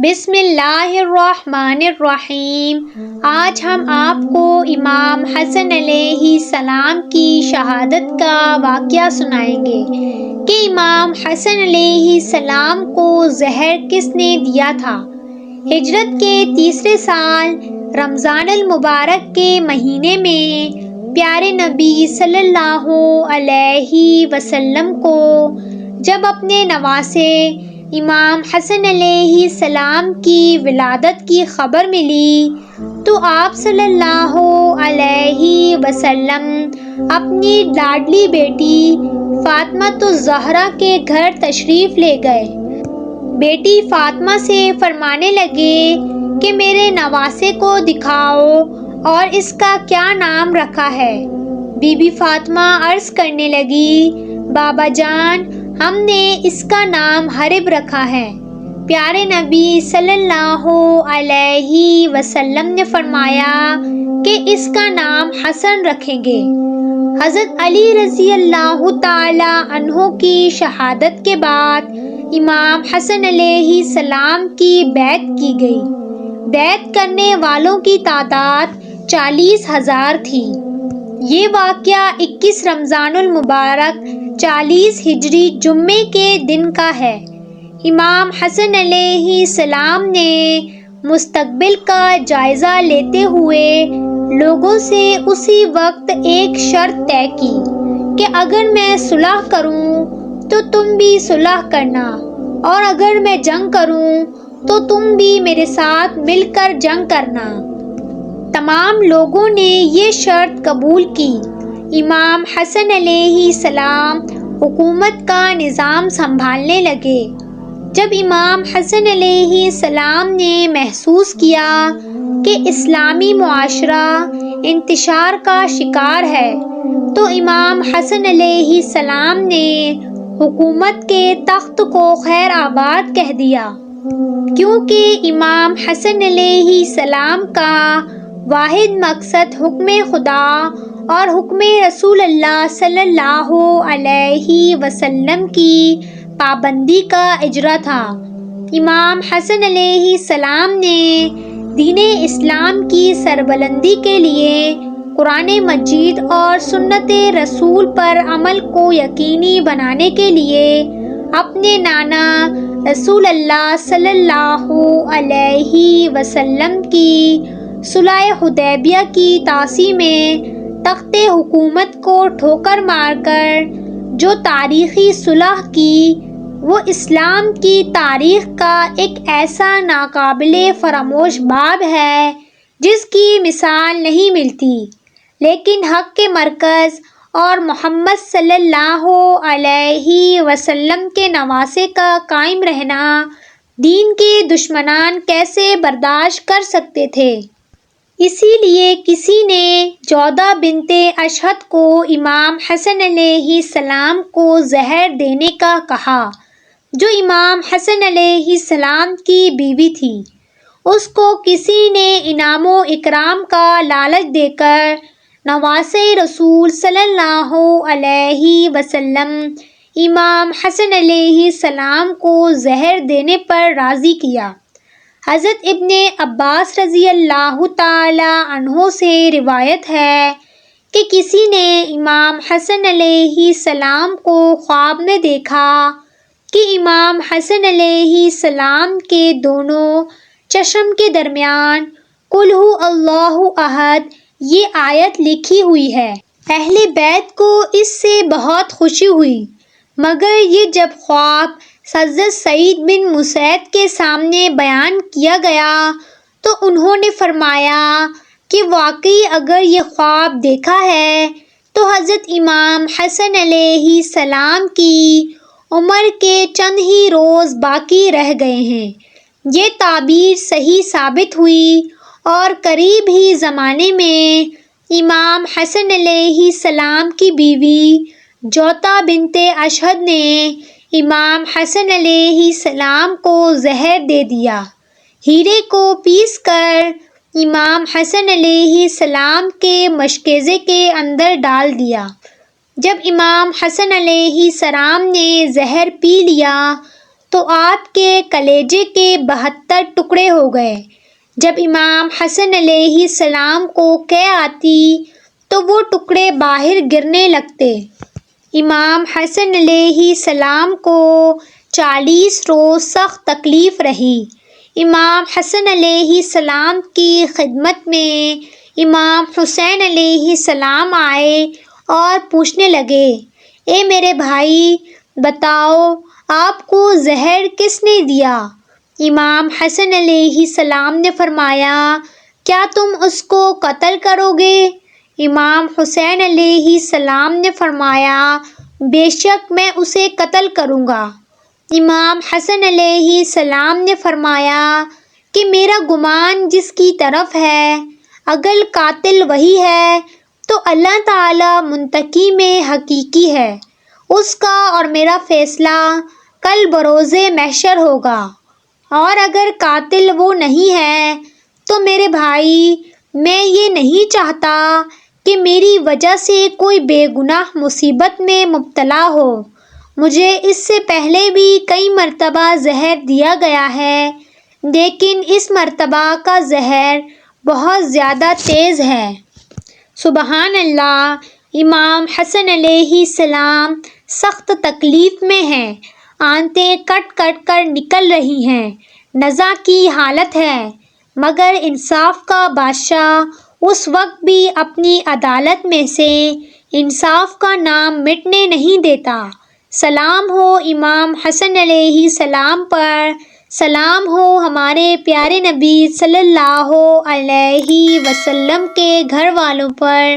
بسم اللہ الرحمن الرحیم۔ آج ہم آپ کو امام حسن علیہ السلام کی شہادت کا واقعہ سنائیں گے کہ امام حسن علیہ السلام کو زہر کس نے دیا تھا۔ ہجرت کے تیسرے سال رمضان المبارک کے مہینے میں پیارے نبی صلی اللہ علیہ وسلم کو جب اپنے نواسے امام حسن علیہ السلام کی ولادت کی خبر ملی تو آپ صلی اللہ علیہ وسلم اپنی لاڈلی بیٹی فاطمہ الزہرا کے گھر تشریف لے گئے۔ بیٹی فاطمہ سے فرمانے لگے کہ میرے نواسے کو دکھاؤ اور اس کا کیا نام رکھا ہے۔ بی بی فاطمہ عرض کرنے لگی، بابا جان، ہم نے اس کا نام حارب رکھا ہے۔ پیارے نبی صلی اللہ علیہ وسلم نے فرمایا کہ اس کا نام حسن رکھیں گے۔ حضرت علی رضی اللہ تعالی عنہ کی شہادت کے بعد امام حسن علیہ السلام کی بیعت کی گئی۔ بیعت کرنے والوں کی تعداد 40,000 تھی۔ یہ واقعہ 21 رمضان المبارک 40 ہجری جمعے کے دن کا ہے۔ امام حسن علیہ السلام نے مستقبل کا جائزہ لیتے ہوئے لوگوں سے اسی وقت ایک شرط طے کی کہ اگر میں صلح کروں تو تم بھی صلح کرنا، اور اگر میں جنگ کروں تو تم بھی میرے ساتھ مل کر جنگ کرنا۔ تمام لوگوں نے یہ شرط قبول کی۔ امام حسن علیہ السلام حکومت کا نظام سنبھالنے لگے۔ جب امام حسن علیہ السلام نے محسوس کیا کہ اسلامی معاشرہ انتشار کا شکار ہے تو امام حسن علیہ السلام نے حکومت کے تخت کو خیر آباد کہہ دیا، کیونکہ امام حسن علیہ السلام کا واحد مقصد حکم خدا اور حکم رسول اللہ صلی اللہ علیہ وسلم کی پابندی کا اجرا تھا۔ امام حسن علیہ السلام نے دین اسلام کی سربلندی کے لیے قرآن مجید اور سنت رسول پر عمل کو یقینی بنانے کے لیے اپنے نانا رسول اللہ صلی اللہ علیہ وسلم کی صلح حدیبیہ کی تاسی میں تخت حکومت کو ٹھوکر مار کر جو تاریخی صلح کی، وہ اسلام کی تاریخ کا ایک ایسا ناقابل فراموش باب ہے جس کی مثال نہیں ملتی۔ لیکن حق کے مرکز اور محمد صلی اللہ علیہ وسلم کے نواسے کا قائم رہنا دین کے دشمنان کیسے برداشت کر سکتے تھے؟ اسی لیے کسی نے جودہ بنت اشہد کو امام حسن علیہ السلام کو زہر دینے کا کہا، جو امام حسن علیہ السلام کی بیوی تھی۔ اس کو کسی نے انعام و اکرام کا لالچ دے کر نواسے رسول صلی اللہ علیہ وسلم امام حسن علیہ السلام کو زہر دینے پر راضی کیا۔ حضرت ابن عباس رضی اللہ تعالی عنہ سے روایت ہے کہ کسی نے امام حسن علیہ السلام کو خواب میں دیکھا کہ امام حسن علیہ السلام کے دونوں چشم کے درمیان قل ہو اللہ احد یہ آیت لکھی ہوئی ہے۔ اہل بیت کو اس سے بہت خوشی ہوئی، مگر یہ جب خواب حضرت سعید بن مسیب کے سامنے بیان کیا گیا تو انہوں نے فرمایا کہ واقعی اگر یہ خواب دیکھا ہے تو حضرت امام حسن علیہ السلام کی عمر کے چند ہی روز باقی رہ گئے ہیں۔ یہ تعبیر صحیح ثابت ہوئی اور قریب ہی زمانے میں امام حسن علیہ السلام کی بیوی جوتا بنت اشہد نے امام حسن علیہ السلام کو زہر دے دیا۔ ہیرے کو پیس کر امام حسن علیہ السلام کے مشکیزے کے اندر ڈال دیا۔ جب امام حسن علیہ السلام نے زہر پی لیا تو آپ کے کلیجے کے 72 ٹکڑے ہو گئے۔ جب امام حسن علیہ السلام کو قے آتی تو وہ ٹکڑے باہر گرنے لگتے۔ امام حسن علیہ السلام کو 40 روز سخت تکلیف رہی۔ امام حسن علیہ السلام کی خدمت میں امام حسین علیہ السلام آئے اور پوچھنے لگے، اے میرے بھائی، بتاؤ آپ کو زہر کس نے دیا؟ امام حسن علیہ السلام نے فرمایا، کیا تم اس کو قتل کرو گے؟ امام حسین علیہ السلام نے فرمایا، بے شک میں اسے قتل کروں گا۔ امام حسن علیہ السلام نے فرمایا کہ میرا گمان جس کی طرف ہے، اگر قاتل وہی ہے تو اللہ تعالی منتقم حقیقی ہے، اس کا اور میرا فیصلہ کل بروز محشر ہوگا، اور اگر قاتل وہ نہیں ہے تو میرے بھائی، میں یہ نہیں چاہتا کہ میری وجہ سے کوئی بے گناہ مصیبت میں مبتلا ہو۔ مجھے اس سے پہلے بھی کئی مرتبہ زہر دیا گیا ہے، لیکن اس مرتبہ کا زہر بہت زیادہ تیز ہے۔ سبحان اللہ! امام حسن علیہ السلام سخت تکلیف میں ہیں، آنتیں کٹ کٹ کر نکل رہی ہیں، نزع کی حالت ہے، مگر انصاف کا بادشاہ اس وقت بھی اپنی عدالت میں سے انصاف کا نام مٹنے نہیں دیتا۔ سلام ہو امام حسن علیہ السلام پر، سلام ہو ہمارے پیارے نبی صلی اللہ علیہ وسلم کے گھر والوں پر۔